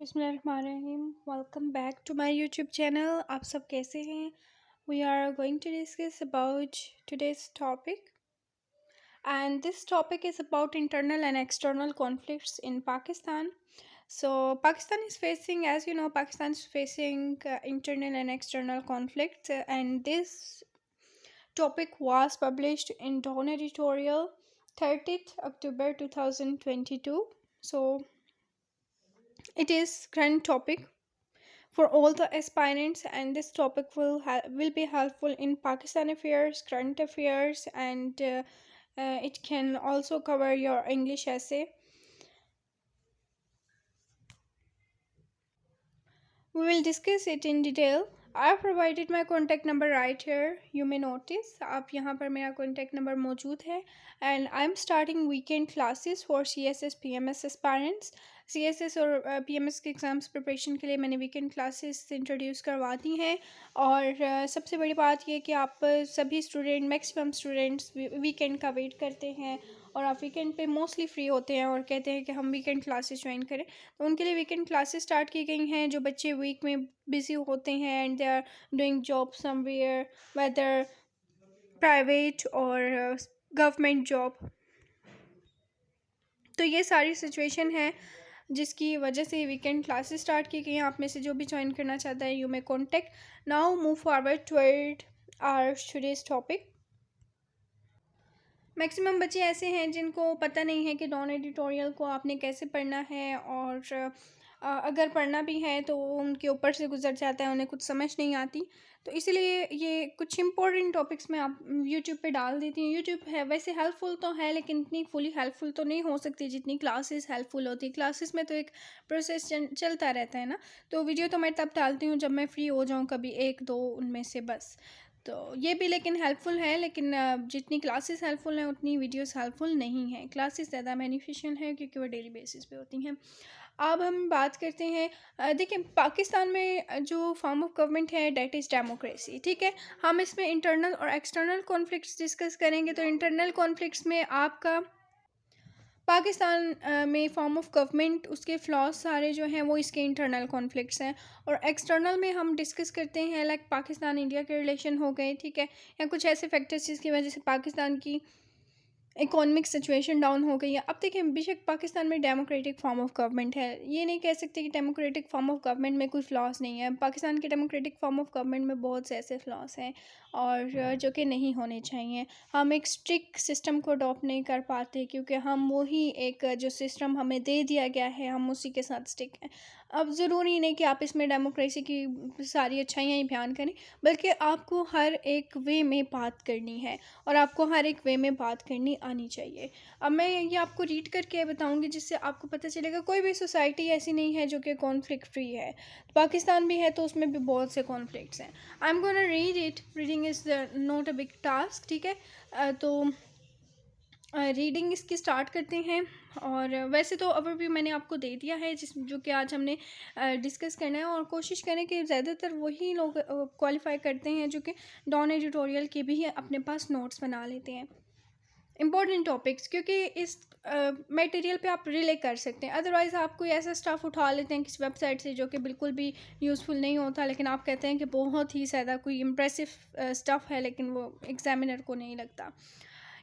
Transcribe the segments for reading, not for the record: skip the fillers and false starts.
बिस्मिल्लाहिर्रहमानिर्रहीम। Welcome back to my YouTube channel. आप सब कैसे हैं? We are going to discuss about today's topic and this topic is about internal and external conflicts in Pakistan. So Pakistan is facing, as you know, Pakistan is facing internal and external conflicts, and this topic was published in Dawn editorial 30th October 2022. So it is current topic for all the aspirants, and this topic will be helpful in Pakistan affairs, current affairs, and it can also cover your English essay. We will discuss it in detail. I have provided my contact number right here. You may notice आप यहाँ पर मेरा contact number मौजूद है, and I'm starting weekend classes for CSS PMS aspirants. CSS और PMS के exams preparation के लिए मैंने वीकेंड क्लासेस इंट्रोड्यूस करवा दी हैं। और सबसे बड़ी बात यह कि आप सभी स्टूडेंट, मैक्सिमम स्टूडेंट्स वीकेंड का वेट करते हैं और आप वीकेंड पे मोस्टली फ्री होते हैं और कहते हैं कि हम वीकेंड क्लासेस ज्वाइन करें। तो उनके लिए वीकेंड क्लासेस स्टार्ट की गई हैं। जो बच्चे वीक में बिज़ी होते हैं and they are doing job somewhere, whether private और गवर्नमेंट जॉब, तो ये सारी सिचुएशन है जिसकी वजह से वीकेंड क्लासेस स्टार्ट की गई हैं। आप में से जो भी ज्वाइन करना चाहता है, you may contact. Now move forward toward our today's topic. Maximum बच्चे ऐसे हैं जिनको पता नहीं है कि डॉन एडिटोरियल को आपने कैसे पढ़ना है, और अगर पढ़ना भी है तो उनके ऊपर से गुजर जाता है, उन्हें कुछ समझ नहीं आती। तो इसलिए ये कुछ इंपॉर्टेंट टॉपिक्स मैं आप यूट्यूब पे डाल देती हूँ। यूट्यूब है वैसे हेल्पफुल तो है, लेकिन इतनी फुली हेल्पफुल तो नहीं हो सकती जितनी क्लासेस हेल्पफुल होती है। क्लासेस में तो एक प्रोसेस चलता रहता है ना, तो वीडियो तो मैं तब डालती हूँ जब मैं फ्री हो जाऊँ, कभी एक दो उनमें से बस। तो ये भी लेकिन हेल्पफुल है, लेकिन जितनी क्लासेस हेल्पफुल हैं उतनी वीडियोस हेल्पफुल नहीं हैं। क्लासेस ज़्यादा बेनिफिशियल हैं क्योंकि वो डेली बेसिस पे होती हैं। अब हम बात करते हैं, देखिए पाकिस्तान में जो फॉर्म ऑफ गवर्नमेंट है डेट इज़ डेमोक्रेसी, ठीक है। हम इसमें इंटरनल और एक्सटर्नल कॉन्फ्लिक्ट्स डिस्कस करेंगे। तो इंटरनल कॉन्फ्लिक्ट्स में आपका पाकिस्तान में फॉर्म ऑफ गवर्नमेंट, उसके फ्लॉज सारे जो हैं वो इसके इंटरनल कॉन्फ्लिक्ट्स हैं। और एक्सटर्नल में हम डिस्कस करते हैं लाइक पाकिस्तान इंडिया के रिलेशन हो गए, ठीक है, या कुछ ऐसे फैक्टर्स जिसकी वजह से पाकिस्तान की इकोनॉमिक सिचुएशन डाउन हो गई है। अब देखिए, बेशक पाकिस्तान में डेमोक्रेटिक फॉर्म ऑफ गवर्नमेंट है, ये नहीं कह सकते कि डेमोक्रेटिक फॉर्म ऑफ गवर्नमेंट में कोई फ्लॉज नहीं है। पाकिस्तान के डेमोक्रेटिक फॉर्म ऑफ गवर्नमेंट में बहुत से ऐसे फ्लॉज हैं और जो कि नहीं होने चाहिए। हम एक स्ट्रिक्ट सिस्टम को अडॉप्ट नहीं कर पाते क्योंकि हम वही एक जो सिस्टम हमें दे दिया गया है हम उसी के साथ स्टिक हैं। अब ज़रूरी नहीं कि आप इसमें डेमोक्रेसी की सारी अच्छाइयाँ ही बयान करें, बल्कि आपको हर एक वे में बात करनी है और आपको हर एक वे में बात करनी आनी चाहिए। अब मैं ये आपको रीड करके बताऊंगी जिससे आपको पता चलेगा कोई भी सोसाइटी ऐसी नहीं है जो कि कॉन्फ्लिक्ट फ्री है। पाकिस्तान भी है तो उसमें भी बहुत से कॉन्फ्लिक्ट्स हैं। I am gonna read it. Reading is not a big task, ठीक है। तो रीडिंग इसकी स्टार्ट करते हैं। और वैसे तो ओवरव्यू मैंने आपको दे दिया है जो कि आज हमने डिस्कस करना है, और कोशिश करें कि ज़्यादातर वही लोग क्वालिफाई करते हैं जो कि डॉन एडिटोरियल के भी अपने पास नोट्स बना लेते हैं इम्पोर्टेंट टॉपिक्स, क्योंकि इस मटेरियल पे आप रिले कर सकते हैं। अदरवाइज़ आप कोई ऐसा स्टाफ उठा लेते हैं किसी वेबसाइट से जो कि बिल्कुल भी यूज़फुल नहीं होता, लेकिन आप कहते हैं कि बहुत ही ज़्यादा कोई इम्प्रेसिव स्टफ़ है, लेकिन वो एग्जामिनर को नहीं लगता।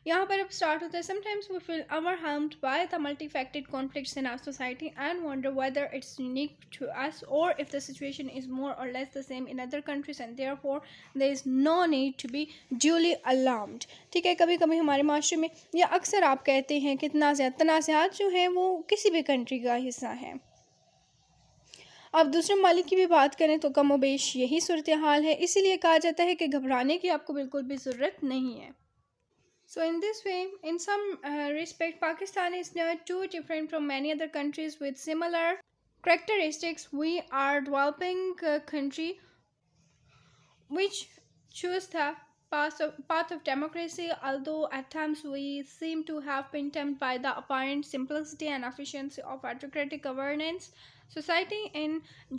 यहाँ पर अब स्टार्ट होता है। Sometimes we feel overwhelmed by the multifaceted conflicts in our society and wonder whether it's unique to us or if the situation is more or less the same in other countries and therefore there is no need to be duly alarmed, ठीक है। कभी कभी हमारे माशरे में या अक्सर आप कहते हैं कि तनाज़ात जो हैं वो किसी भी कंट्री का हिस्सा हैं। अब दूसरे ममालिक की भी बात करें तो कम बेश यही सूरत हाल है, इसीलिए कहा जाता है कि घबराने की आपको बिल्कुल भी ज़रूरत नहीं है। So in this way, in some respect, Pakistan is not too different from many other countries with similar characteristics. We are developing country which choose the path of democracy, although at times we seem to have been tempted by the apparent simplicity and efficiency of autocratic governance. Society in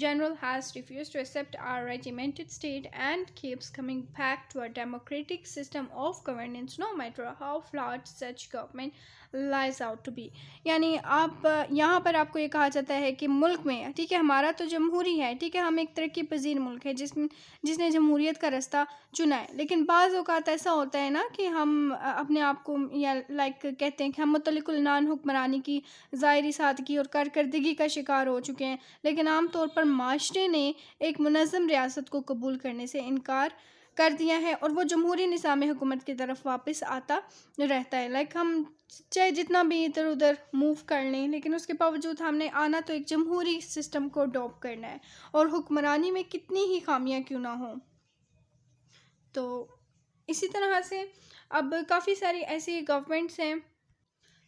general has refused to accept our regimented state and keeps coming back to a democratic system of governance, no matter how flawed such government lies out to be. यानी आप यहाँ पर आपको ये कहा जाता है कि मुल्क में, ठीक है, हमारा तो जमहूरी है, ठीक है, हम एक तरक्की पजीर मुल्क है जिसने जमहूरियत का रास्ता चुना है। लेकिन बाज़ औक़ात ऐसा होता है ना कि हम अपने आप को या लाइक कहते हैं कि हम मुतल्लिकुल नान हुक्मरानी की ज़ाहिरी सादगी और कारकर्दगी का शिकार हो चुके हैं, लेकिन आम तौर पर माशरे ने एक मुनज़्ज़म रियासत को कबूल करने से इनकार कर दिया है और वो जमहूरी निज़ाम हुकूमत की तरफ वापस आता रहता है। लाइक हम चाहे जितना भी इधर उधर मूव कर लें, लेकिन उसके बावजूद हमने आना तो एक जमहूरी सिस्टम को अडॉप्ट करना है, और हुक्मरानी में कितनी ही खामियां क्यों ना हों। तो इसी तरह से अब काफ़ी सारी ऐसी गवर्नमेंट्स हैं।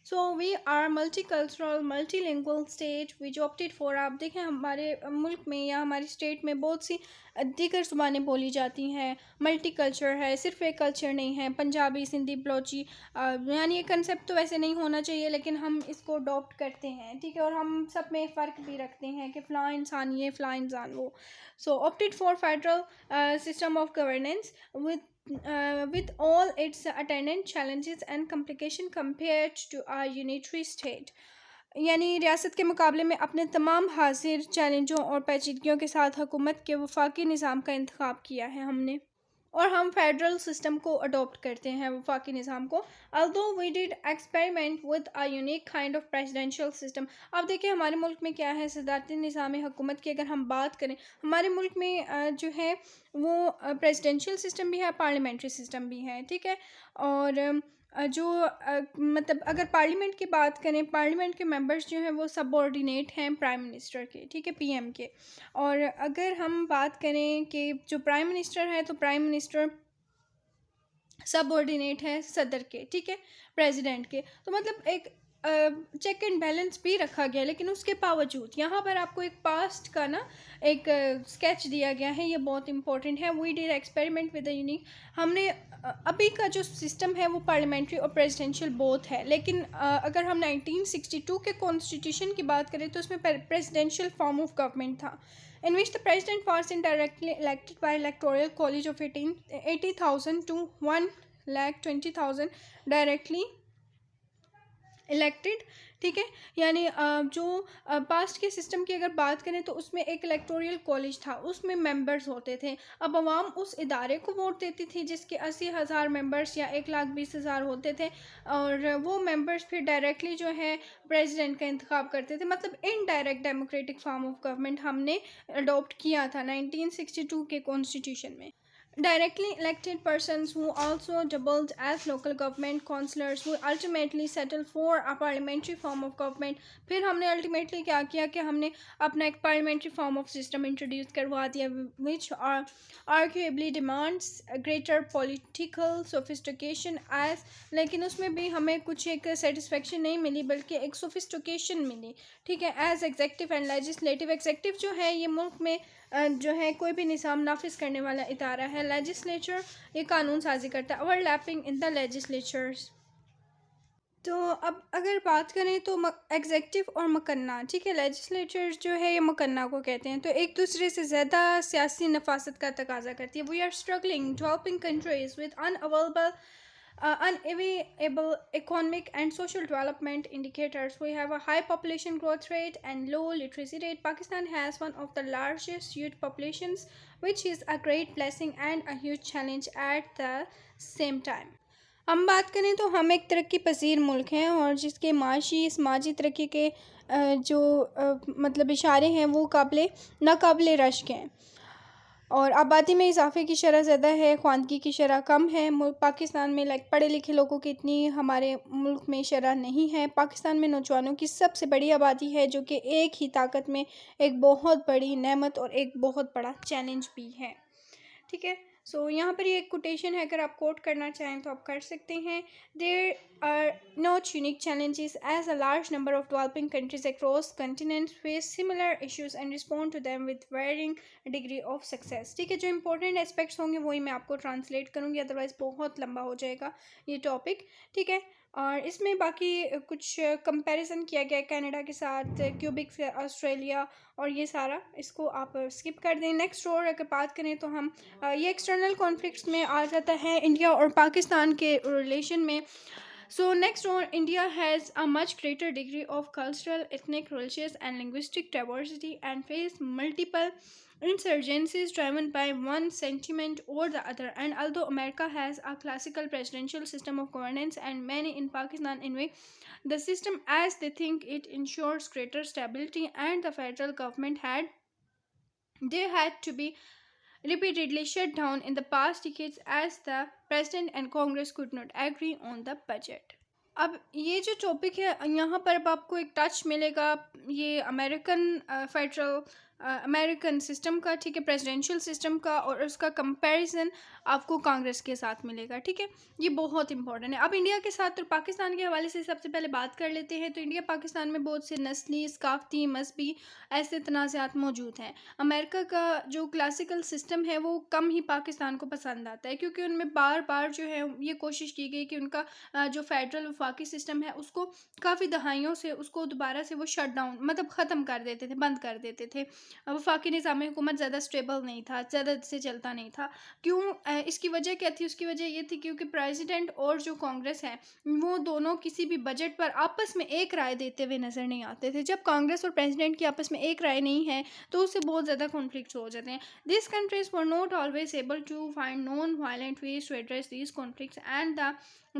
So we are multicultural multilingual state which opted for. आप देखें हमारे मुल्क में या हमारी स्टेट में बहुत सी दीगर ज़ुबानें बोली जाती हैं। मल्टी कल्चर है, सिर्फ एक कल्चर नहीं है। पंजाबी, सिंधी, बलोची, यानी ये कंसेप्ट तो वैसे नहीं होना चाहिए, लेकिन हम इसको अडॉप्ट करते हैं, ठीक है, और हम सब में फ़र्क भी रखते हैं कि फ़लाँ इंसान ये, फ़लाँ इंसान वो। So opted for federal system of governance with all its attendant challenges and complication compared to a unitary state। यानी रियासत के मुकाबले में अपने तमाम हाजिर चैलेंजों और पेचीदगियों के साथ हुकूमत के वफाकी निज़ाम का इंतखाब किया है हमने, और हम फेडरल सिस्टम को अडॉप्ट करते हैं, वफाकी निज़ाम को। Although we did experiment with a unique kind of presidential system. अब देखिए हमारे मुल्क में क्या है, सदारती निज़ाम हुकूमत की अगर हम बात करें, हमारे मुल्क में जो है वो प्रेसिडेंशियल सिस्टम भी है, पार्लियामेंट्री सिस्टम भी है, ठीक है। और मतलब अगर पार्लियामेंट की बात करें, पार्लियामेंट के मेंबर्स जो हैं वो सबऑर्डिनेट हैं प्राइम मिनिस्टर के, ठीक है, पीएम के। और अगर हम बात करें कि जो प्राइम मिनिस्टर है, तो प्राइम मिनिस्टर सबऑर्डिनेट है सदर के, ठीक है, प्रेसिडेंट के। तो मतलब एक चेक एंड बैलेंस भी रखा गया, लेकिन उसके बावजूद यहाँ पर आपको एक पास्ट का ना एक स्केच दिया गया है, ये बहुत इंपॉर्टेंट है। We did experiment with the unique. हमने अभी का जो सिस्टम है वो पार्लियामेंट्री और प्रेसिडेंशियल बोथ है, लेकिन अगर हम 1962 के कॉन्स्टिट्यूशन की बात करें तो उसमें प्रेसिडेंशियल फॉर्म ऑफ गवर्नमेंट था, in which the president was indirectly elected by electoral college of 80,000 to 1,20,000 directly elected, ठीक है। यानी जो पास्ट के सिस्टम की अगर बात करें तो उसमें एक इलेक्टोरियल कॉलेज था, उसमें मेंबर्स होते थे। अब अवाम उस इदारे को वोट देती थी जिसके 80,000 मेंबर्स या 1,20,000 होते थे, और वो मेंबर्स फिर डायरेक्टली जो है प्रेसिडेंट का इंतखाब करते थे। मतलब indirect democratic form of government हमने अडॉप्ट किया था 1962 के कॉन्स्टिट्यूशन में। Directly elected persons who also doubled as local government councillors who ultimately settled for a parliamentary form of government। फिर हमने ultimately क्या किया कि हमने अपना एक parliamentary form of system introduce करवा दिया, which are arguably demands a greater political sophistication as। लेकिन उसमें भी हमें कुछ एक satisfaction नहीं मिली, बल्कि एक sophistication मिली, ठीक है। As executive and legislative, executive जो है ये मुल्क में जो है कोई भी निज़ाम नाफिज करने वाला इदारा है। लेजिस्लेचर ये कानून साजी करता है, ओवरलैपिंग इन द लेजिस्लेचर्स। तो अब अगर बात करें तो एग्जेक्टिव और मकन्ना, ठीक है, लेजिस्लेचर जो है ये मकन्ना को कहते हैं, तो एक दूसरे से ज़्यादा सियासी नफासत का तकाजा करती है। We are struggling developing countries with unavailable economic and social development indicators. We have a high population growth rate and low literacy rate. Pakistan has one of the largest youth populations, which is a great blessing and a huge challenge at the same time। हम बात करें तो हम एक तरक्की पजीर मुल्क हैं, और जिसके माशी समाजी तरक्की के जो मतलब इशारे हैं वो नाकाबिले रश्क हैं। और आबादी में इजाफे की शरह ज़्यादा है, ख्वानगी की शरह कम है। पाकिस्तान में लाइक पढ़े लिखे लोगों की इतनी हमारे मुल्क में शरह नहीं है। पाकिस्तान में नौजवानों की सबसे बड़ी आबादी है, जो कि एक ही ताकत में एक बहुत बड़ी नेमत और एक बहुत बड़ा चैलेंज भी है, ठीक है। सो यहाँ पर ये एक कोटेशन है, अगर आप कोट करना चाहें तो आप कर सकते हैं। There are not unique challenges as a large number of developing countries across continents face similar issues and respond to them with varying degree of success, ठीक है। जो इंपॉर्टेंट एस्पेक्ट्स होंगे वही मैं आपको ट्रांसलेट करूँगी, अदरवाइज़ बहुत लंबा हो जाएगा ये टॉपिक, ठीक है। और इसमें बाकी कुछ कंपैरिजन किया गया है कनाडा के साथ, क्यूबिक से ऑस्ट्रेलिया, और ये सारा इसको आप स्किप कर दें। नेक्स्ट और अगर बात करें तो हम ये एक्सटर्नल कॉन्फ्लिक्ट्स में आ जाता है इंडिया और पाकिस्तान के रिलेशन में। So next on, India has a much greater degree of cultural, ethnic, religious, and linguistic diversity and faced multiple insurgencies driven by one sentiment or the other. And although America has a classical presidential system of governance, and many in Pakistan envy the system as they think it ensures greater stability, and the federal government had to be repeatedly shut down in the past decades as the president and Congress could not agree on the budget. अब ये जो topic है यहाँ पर अब आपको एक touch मिलेगा ये अमेरिकन फेडरल अमेरिकन सिस्टम का, ठीक है, प्रेसिडेंशियल सिस्टम का, और उसका कंपैरिजन आपको कांग्रेस के साथ मिलेगा, ठीक है। ये बहुत इंपॉर्टेंट है। अब इंडिया के साथ और पाकिस्तान के हवाले से सबसे पहले बात कर लेते हैं। तो इंडिया पाकिस्तान में बहुत से नस्ली, सकाफती, मजहबी ऐसे तनाज़ात मौजूद हैं। अमेरिका का जो क्लासिकल सिस्टम है वो कम ही पाकिस्तान को पसंद आता है, क्योंकि उनमें बार बार जो है ये कोशिश की गई कि उनका जो फेडरल वफाकी सिस्टम है उसको काफ़ी दहाइयों से उसको दोबारा से वो शट डाउन मतलब ख़त्म कर देते थे, बंद कर देते थे। वफाकी निज़ाम हुकूमत ज़्यादा स्टेबल नहीं था, ज़्यादा से चलता नहीं था। क्यों? इसकी वजह क्या थी? उसकी वजह ये थी क्योंकि प्रेसिडेंट और जो कांग्रेस है वो दोनों किसी भी बजट पर आपस में एक राय देते हुए नज़र नहीं आते थे। जब कांग्रेस और प्रेसिडेंट की आपस में एक राय नहीं है तो उससे बहुत ज़्यादा कॉन्फ्लिक्ट हो जाते हैं। This countries were not always able to find non violent ways to address these conflicts, and the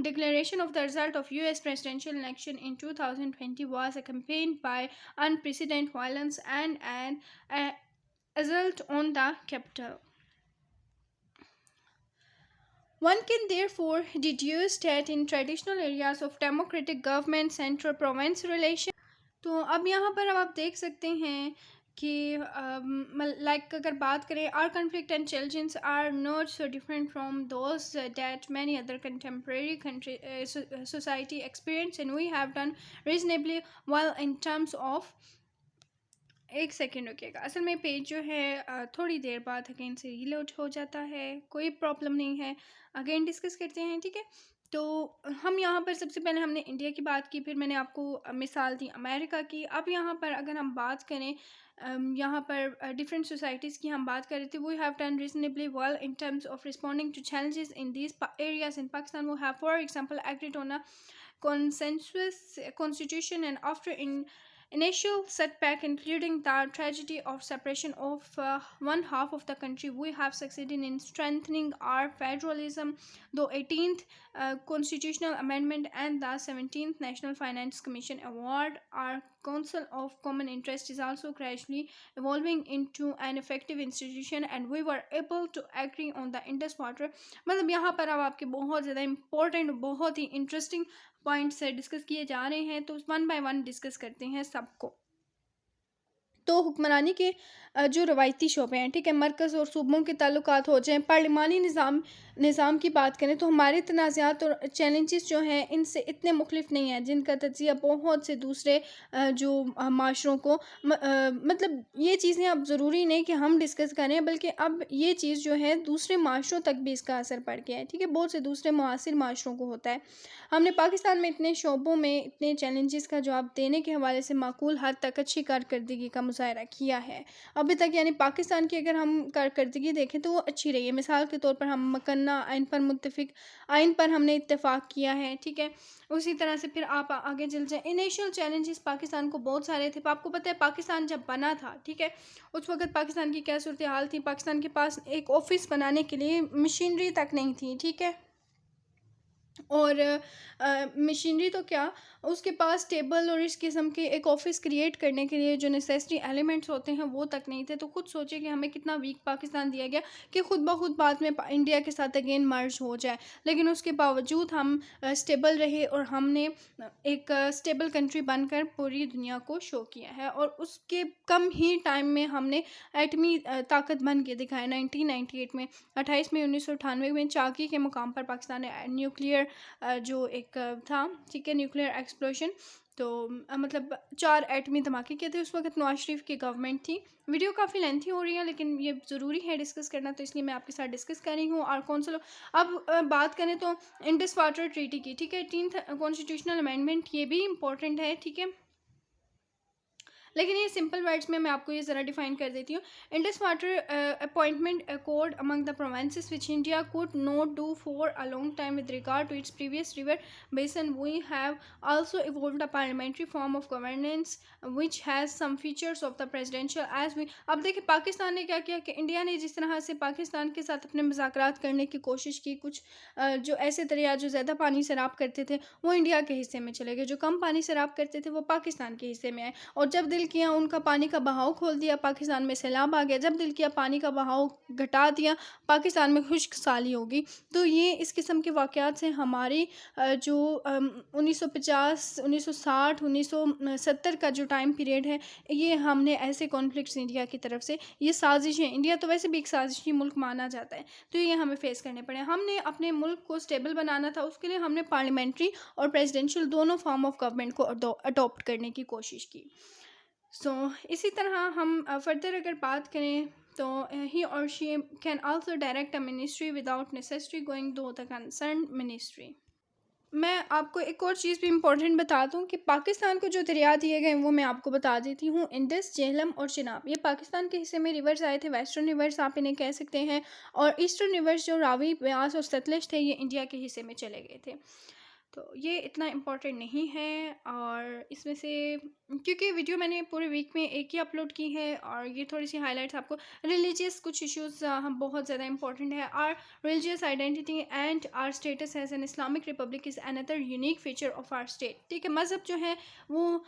declaration of the result of US presidential election in 2020 was accompanied by unprecedented violence and an assault on the capital. One can therefore deduce that in traditional areas of democratic government central-province relation, तो अब यहाँ पर अब आप देख सकते हैं कि लाइक अगर बात करें our conflict and challenges are not so different from those that many other contemporary country society experience, and we have done reasonably well in terms of. एक सेकेंड रुकिएगा, असल में पेज जो है थोड़ी देर बाद अगेन से रीलोड हो जाता है, कोई प्रॉब्लम नहीं है, अगेन डिस्कस करते हैं, ठीक है। तो हम यहाँ पर सबसे पहले हमने इंडिया की बात की, फिर मैंने आपको मिसाल दी अमेरिका की। अब यहाँ पर अगर हम बात करें यहाँ पर डिफरेंट सोसाइटीज़ की हम बात कर रहे थे, we have done reasonably well in terms of responding to challenges in these areas in Pakistan. We have, for example, agreed on a consensus constitution, and after initial setback, including the tragedy of separation of one half of the country, we have succeeded in strengthening our federalism. The 18th constitutional amendment and the 17th National Finance Commission Award, our Council of Common Interest, is also gradually evolving into an effective institution, and we were able to agree on the Indus Water. मतलब यहाँ पर अब आपके बहुत ज़्यादा important, बहुत ही interesting points discuss किए जा रहे हैं, तो वन बाय वन डिस्कस करते हैं सबको। तो हुक्मरानी के जो रवायती शोबे हैं, ठीक है, मरकज़ और सूबों के ताल्लुकात हो जाएँ, पार्लिमानी निज़ाम की बात करें तो हमारे तनाज़ात और चैलेंजेस जो हैं इनसे इतने मुख्तलिफ नहीं हैं, जिनका तज्ज़िया बहुत से दूसरे जो माशरों को मतलब ये चीज़ें अब ज़रूरी नहीं कि हम डिस्कस करें, बल्कि अब ये चीज़ जो है दूसरे माशरों तक भी इसका असर पड़ गया है, ठीक है, बहुत से दूसरे मुआसिर माशरों को होता है। हमने पाकिस्तान में इतने शोबों में इतने चैलेंजेस का जवाब देने के हवाले से माकूल हद तक अच्छी कारकर्दगी का मुज़ाहरा किया है अभी तक, यानी पाकिस्तान की अगर हम कारकर्दगी देखें तो वो अच्छी रही है। मिसाल के तौर पर हम मकन्ना आइन पर मुत्तफ़िक आइन पर हमने इत्तेफाक किया है, ठीक है। उसी तरह से फिर आप आगे चल जाएँ, इनिशियल चैलेंजेस पाकिस्तान को बहुत सारे थे। आपको पता है पाकिस्तान जब बना था, ठीक है, उस वक्त पाकिस्तान की क्या सूरत हाल थी? पाकिस्तान के पास एक ऑफ़िस बनाने के लिए मशीनरी तक नहीं थी, ठीक है, और मशीनरी तो क्या, उसके पास टेबल और इस किस्म के एक ऑफ़िस क्रिएट करने के लिए जो नेसेसरी एलिमेंट्स होते हैं वो तक नहीं थे। तो खुद सोचिए कि हमें कितना वीक पाकिस्तान दिया गया कि खुद ब खुद बाद में इंडिया के साथ अगेन मर्ज हो जाए, लेकिन उसके बावजूद हम स्टेबल रहे और हमने एक स्टेबल कंट्री बनकर पूरी दुनिया को शो किया है, और उसके कम ही टाइम में हमने एटमी ताकत बन के दिखाया। 1998 में 28 मई 1998 में चाकी के मुकाम पर पाकिस्तान ने न्यूक्लियर जो एक था, ठीक है, न्यूक्लियर एक्सप्लोजन, तो मतलब 4 एटमी धमाके किए थे। उस वक्त नवाज शरीफ की गवर्नमेंट थी। वीडियो काफ़ी लेंथी हो रही है लेकिन ये ज़रूरी है डिस्कस करना, तो इसलिए मैं आपके साथ डिस्कस कर रही हूँ। और कौंसिल अब बात करें तो इंडस वाटर ट्रीटी की, ठीक है, 18th कॉन्स्टिट्यूशनल अमेंडमेंट, ये भी इम्पोर्टेंट है, ठीक है। लेकिन ये सिंपल वर्ड्स में मैं आपको ये ज़रा डिफाइन कर देती हूँ। Indus water appointment accord among the provinces which India could not do for a long time with regard to its previous river basin. We have also evolved a parliamentary form of governance which has some features of the presidential as we अब देखिए पाकिस्तान ने क्या किया कि India ने जिस तरह से पाकिस्तान के साथ अपने मुज़ाकरात करने की कोशिश की, कुछ जो ऐसे दरिया जो ज़्यादा पानी सैराब करते थे वो इंडिया के हिस्से में चले गए, जो कम पानी सैराब करते थे वो पाकिस्तान के हिस्से में आए, और जब दिल किया उनका पानी का बहाव खोल दिया, पाकिस्तान में सैलाब आ गया, जब दिल किया पानी का बहाव घटा दिया, पाकिस्तान में खुश्क साली होगी। तो ये इस किस्म के वाक़यात से हमारी जो 1950, 1960, 1970 का जो टाइम पीरियड है, ये हमने ऐसे कॉन्फ्लिक्ट्स इंडिया की तरफ से, ये साजिशें, इंडिया तो वैसे भी एक साजिशी मुल्क माना जाता है, तो ये हमें फेस करने पड़े। हमने अपने मुल्क को स्टेबल बनाना था, उसके लिए हमने पार्लियामेंट्री और प्रेसिडेंशियल दोनों फॉर्म ऑफ गवर्नमेंट को अडॉप्ट करने की कोशिश की। इसी तरह हम फर्दर अगर बात करें तो ही और she can also direct a ministry without necessary going to the concern ministry. मैं आपको एक और चीज़ भी इम्पोर्टेंट बता दूं कि पाकिस्तान को जो दरिया दिए गए वो मैं आपको बता देती हूँ। इंडस, झेलम और चिनाब, ये पाकिस्तान के हिस्से में रिवर्स आए थे। वेस्टर्न रिवर्स आप इन्हें कह सकते हैं, और ईस्टर्न रिवर्स जो रावी, ब्यास और सतलज थे, ये इंडिया के हिस्से में चले गए थे। तो ये इतना इम्पोर्टेंट नहीं है, और इसमें से क्योंकि वीडियो मैंने पूरे वीक में एक ही अपलोड की है, और ये थोड़ी सी हाईलाइट्स आपको रिलीजियस कुछ इश्यूज हम बहुत ज़्यादा इंपॉर्टेंट है। Our religious identity and our status as an Islamic republic is another unique feature of our state. ठीक है, मज़हब जो है वो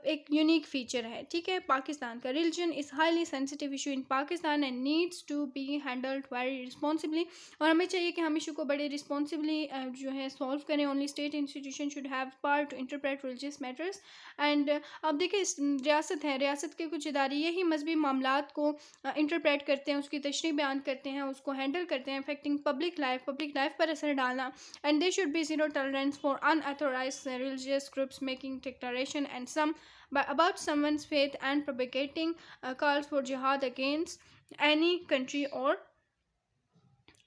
एक यूनिक फीचर है। ठीक है, पाकिस्तान का religion is highly sensitive issue in Pakistan and needs to be handled very responsibly, और हमें चाहिए कि हम इशू को बड़े रिस्पॉन्सिबली जो है सॉल्व करें। Only state institution should have power to interpret religious matters and अब देखिए रियासत है, रियासत के कुछ इदारे यही मजहबी मामलात को इंटरप्रेट करते हैं, उसकी तशरीह बयान करते हैं, उसको हैंडल करते हैं, अफेक्टिंग पब्लिक लाइफ पर असर डालना। And they should be zero tolerance for unauthorized religious groups making declaration and some about someone's faith and propagating calls for jihad against any country or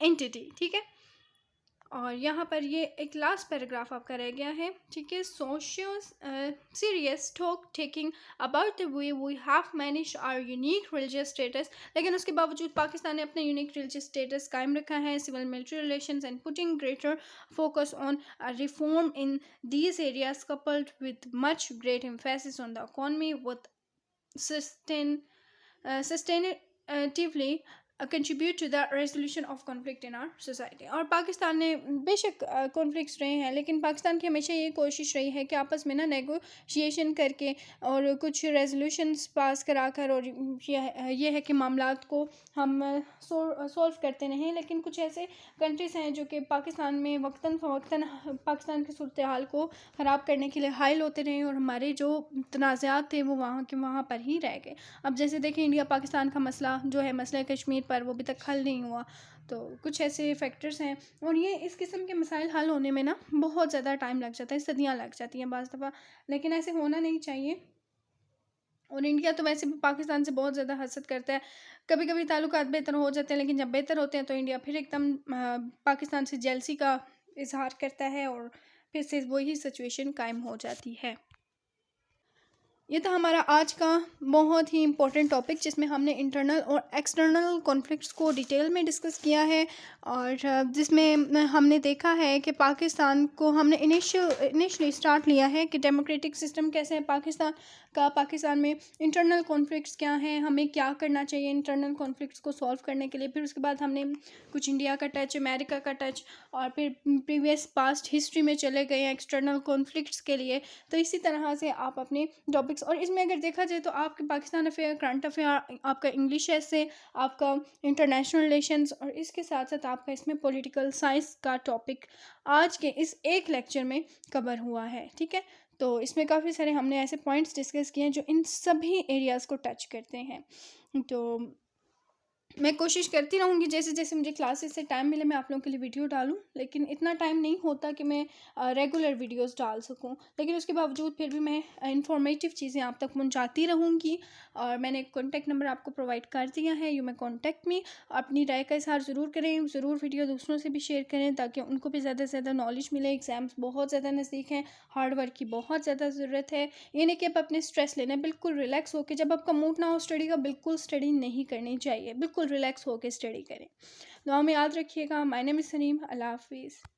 entity। ठीक है, और यहाँ पर ये एक लास्ट पैराग्राफ आपका रह गया है। ठीक है, socio serious talk taking about the way we have manage our unique religious status, लेकिन उसके बावजूद पाकिस्तान ने अपना यूनिक रिलीजियस स्टेटस कायम रखा है। Civil military relations and putting greater focus on reform in these areas coupled with much great emphasis on the economy with sustainably contribute to the resolution of conflict in our society. और पाकिस्तान ने बेशक conflicts रहे हैं, लेकिन पाकिस्तान की हमेशा ये कोशिश रही है कि आपस में ना नेगोशिएशन करके और कुछ रेजोल्यूशंस पास करा कर, और ये है कि मामलात को हम सॉल्व करते रहें। लेकिन कुछ ऐसे कंट्रीज़ हैं जो कि पाकिस्तान में वक्तन फ़वक्तन पाकिस्तान की सूरत हाल को ख़राब करने के लिए हाइल होते रहे, और हमारे जो तनाज़ात थे वो वहाँ के वहाँ पर ही रह गए। अब जैसे देखें, इंडिया पाकिस्तान का मसला जो है, मसला कश्मीर पर, वो अभी तक हल नहीं हुआ। तो कुछ ऐसे फैक्टर्स हैं, और ये इस किस्म के मसाइल हल होने में ना बहुत ज़्यादा टाइम लग जाता है, सदियाँ लग जाती हैं बाज़ दफ़ा, लेकिन ऐसे होना नहीं चाहिए। और इंडिया तो वैसे भी पाकिस्तान से बहुत ज़्यादा हसद करता है। कभी कभी ताल्लुकात बेहतर हो जाते हैं, लेकिन जब बेहतर होते हैं तो इंडिया फिर एकदम पाकिस्तान से जेलसी का इजहार करता है, और फिर से वही सिचुएशन कायम हो जाती है। ये था हमारा आज का बहुत ही इम्पोर्टेंट टॉपिक, जिसमें हमने इंटरनल और एक्सटर्नल कॉन्फ्लिक्ट्स को डिटेल में डिस्कस किया है, और जिसमें हमने देखा है कि पाकिस्तान को हमने इनिशियली स्टार्ट लिया है कि डेमोक्रेटिक सिस्टम कैसे है पाकिस्तान का, पाकिस्तान में इंटरनल कॉन्फ्लिक्ट्स क्या हैं, हमें क्या करना चाहिए इंटरनल कॉन्फ्लिक्ट्स को सॉल्व करने के लिए। फिर उसके बाद हमने कुछ इंडिया का टच, अमेरिका का टच, और फिर प्रीवियस पास्ट हिस्ट्री में चले गए हैं एक्सटर्नल कॉन्फ्लिक्ट्स के लिए। तो इसी तरह से आप अपने टॉपिक्स, और इसमें अगर देखा जाए तो आपके पाकिस्तान अफेयर, करंट अफेयर, आपका इंग्लिश ऐसे, आपका इंटरनेशनल रिलेशंस, और इसके साथ साथ आपका इसमें पॉलिटिकल साइंस का टॉपिक आज के इस एक लेक्चर में कवर हुआ है। ठीक है, तो इसमें काफ़ी सारे हमने ऐसे पॉइंट्स डिस्कस किए हैं जो इन सभी एरियाज़ को टच करते हैं। तो मैं कोशिश करती रहूँगी जैसे-जैसे मुझे क्लासेस से टाइम मिले मैं आप लोगों के लिए वीडियो डालूँ, लेकिन इतना टाइम नहीं होता कि मैं रेगुलर वीडियोस डाल सकूँ। लेकिन उसके बावजूद फिर भी मैं इन्फॉर्मेटिव चीज़ें आप तक पहुँचाती रहूँगी और मैंने कॉन्टैक्ट नंबर आपको प्रोवाइड कर दिया है, यू मे कॉन्टैक्ट मी। अपनी राय का इज़हार ज़रूर करें, ज़रूर वीडियो दूसरों से भी शेयर करें ताकि उनको भी ज़्यादा से ज़्यादा नॉलेज मिले। एग्ज़ाम्स बहुत ज़्यादा नज़दीक हैं, हार्ड वर्क की बहुत ज़्यादा ज़रूरत है। ये नहीं कि आप अपने स्ट्रेस लेना है, बिल्कुल रिलैक्स होके जब आपका मूड ना हो स्टडी का, बिल्कुल स्टडी नहीं करनी चाहिए, बिल्कुल रिलैक्स होके स्टडी करें। दुआ में याद रखिएगा। My name is Saneem. अल्लाह हाफ़िज़।